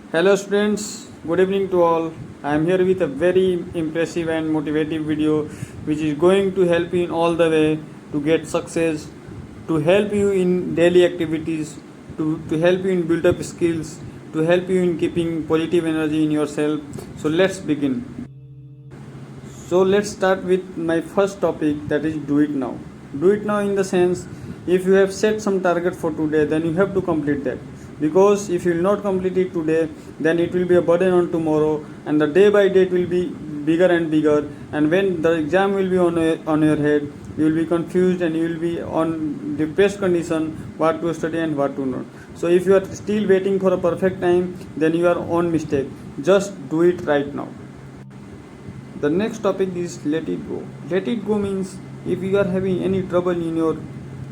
Hello students, good evening to all. I am here with a very impressive and motivative video which is going to help you in all the way to get success, to help you in daily activities, to help you in build up skills, to help you in keeping positive energy in yourself. So let's begin. So let's start with my first topic, that is do it now. Do it now in the sense, if you have set some target for today, then you have to complete that. Because if you will not complete it today, then it will be a burden on tomorrow, and the day by day it will be bigger and bigger. And when the exam will be on your head, you will be confused and you will be on depressed condition what to study and what to not. So if you are still waiting for a perfect time, then you are on mistake. Just do it right now. The next topic is let it go. Let it go means if you are having any trouble in your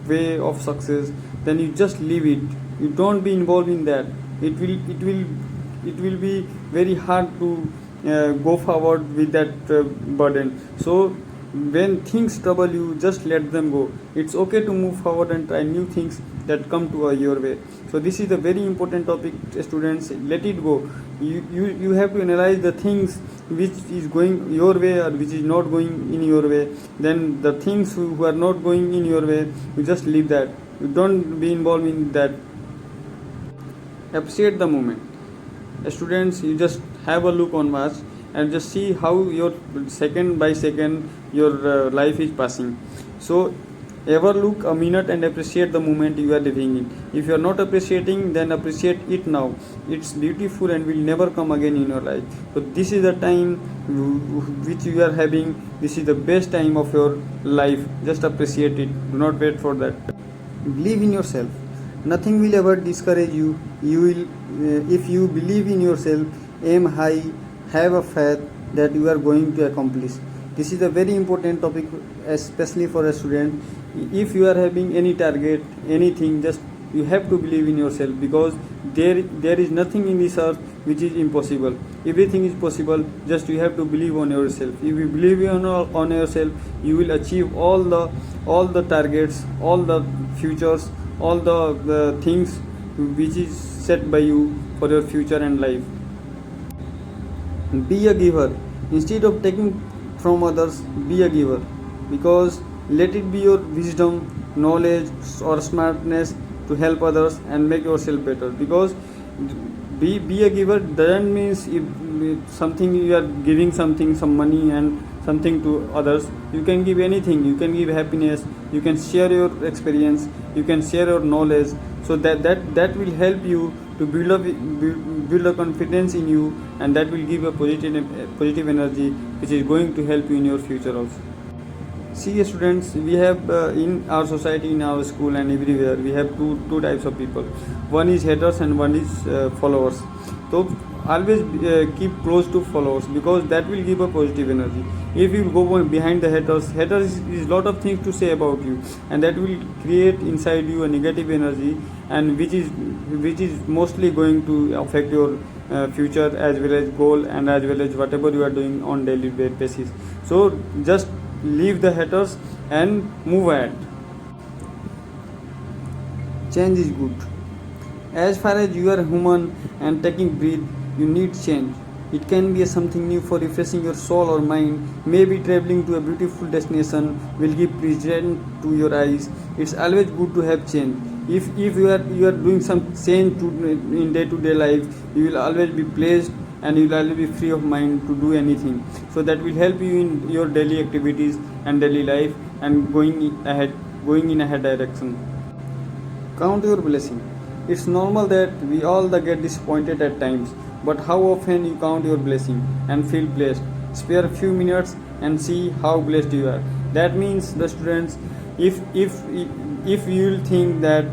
way of success, then you just leave it. You don't be involved in that. It will be very hard to go forward with that burden. So when things trouble you, just let them go. It's okay to move forward and try new things that come to your way. So this is a very important topic, students. Let it go. You have to analyze the things which is going your way or which is not going in your way. Then the things who are not going in your way, you just leave that. You don't be involved in that. Appreciate the moment. Students, you just have a look on watch and just see how your second by second your life is passing. So ever look a minute and appreciate the moment you are living in. If you are not appreciating, then appreciate it now. It's beautiful and will never come again in your life. So this is the time which you are having. This is the best time of your life. Just appreciate it. Do not wait for that. Believe in yourself. Nothing will ever discourage you. You will, if you believe in yourself, aim high, have a faith that you are going to accomplish. This is a very important topic, especially for a student. If you are having any target, anything, just you have to believe in yourself, because there is nothing in this earth which is impossible. Everything is possible. Just you have to believe on yourself. If you believe on yourself, you will achieve all the targets, all the futures, all the things which is set by you for your future and life. Be a giver. Instead of taking from others, be a giver, because let it be your wisdom, knowledge or smartness to help others and make yourself better. Because be a giver doesn't means if something you are giving something, some money and something to others. You can give anything. You can give happiness, you can share your experience, you can share your knowledge. So that will help you to build a confidence in you, and that will give a positive energy which is going to help you in your future also. See students, we have in our society, in our school and everywhere, we have two types of people. One is haters and one is followers. So always keep close to followers, because that will give a positive energy. If you go behind the haters is lot of things to say about you, and that will create inside you a negative energy, and which is mostly going to affect your future as well as goal, and as well as whatever you are doing on daily basis. So just leave the haters and move ahead. Change is good. As far as you are human and taking breath, you need change. It can be something new for refreshing your soul or mind. Maybe traveling to a beautiful destination will give pleasure to your eyes. It's always good to have change. If you are doing some change in day-to-day life, you will always be pleased and you will always be free of mind to do anything. So that will help you in your daily activities and daily life, and going in ahead direction. Count your blessing. It's normal that we all get disappointed at times, but how often you count your blessing and feel blessed? Spare a few minutes and see how blessed you are. That means the students, if you will think that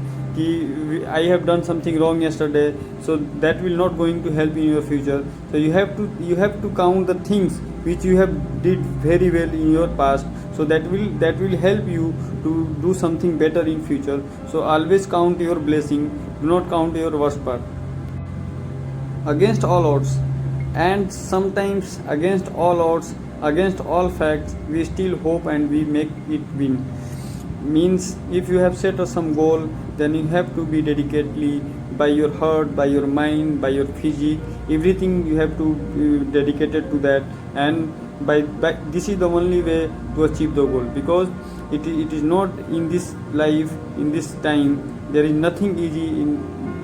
I have done something wrong yesterday, so that will not going to help in your future. So you have to count the things which you have did very well in your past, so that will help you to do something better in future. So always count your blessing, do not count your worst part. Against all odds, and sometimes against all odds, against all facts, we still hope and we make it win. Means if you have set some goal, then you have to be dedicatedly by your heart, by your mind, by your physique, everything you have to dedicated to that. And by this is the only way to achieve the goal, because it is not in this life, in this time, there is nothing easy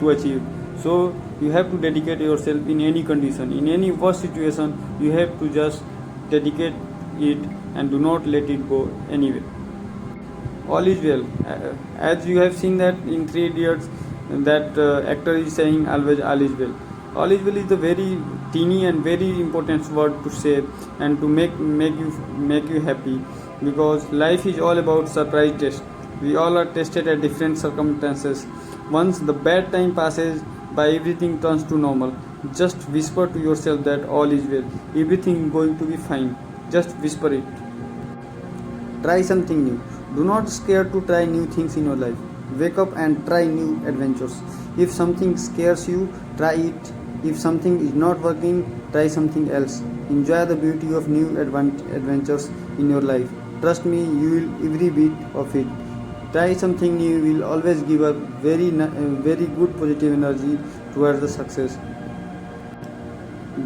to achieve. So you have to dedicate yourself in any condition, in any worst situation. You have to just dedicate it and do not let it go anyway. All is well. As you have seen that in 3 Idiots, that actor is saying always all is well. All is well is the very teeny and very important word to say, and to make you happy, because life is all about surprise test. We all are tested at different circumstances. Once the bad time passes by, everything turns to normal. Just whisper to yourself that all is well, everything is going to be fine. Just whisper it. Try something new. Do not scare to try new things in your life. Wake up and try new adventures. If something scares you, try it. If something is not working, try something else. Enjoy the beauty of new adventures in your life. Trust me, you will every bit of it. Try something new will always give a very good positive energy towards the success.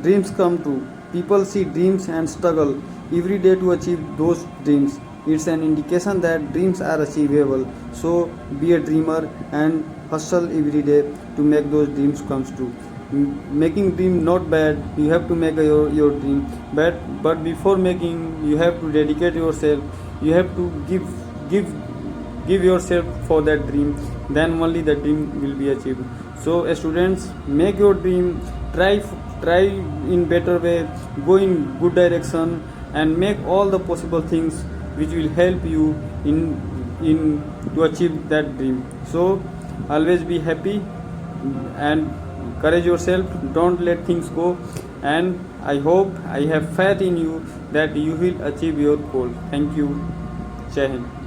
Dreams come true. People see dreams and struggle every day to achieve those dreams. It's an indication that dreams are achievable. So be a dreamer and hustle every day to make those dreams come true. Making dream not bad. You have to make your dream. But before making, you have to dedicate yourself. You have to give yourself for that dream. Then only the dream will be achieved. So students, make your dream. Try in better way. Go in good direction and make all the possible things which will help you in to achieve that dream. So always be happy and courage yourself. Don't let things go. And I hope, I have faith in you that you will achieve your goal. Thank you. Jai Hind.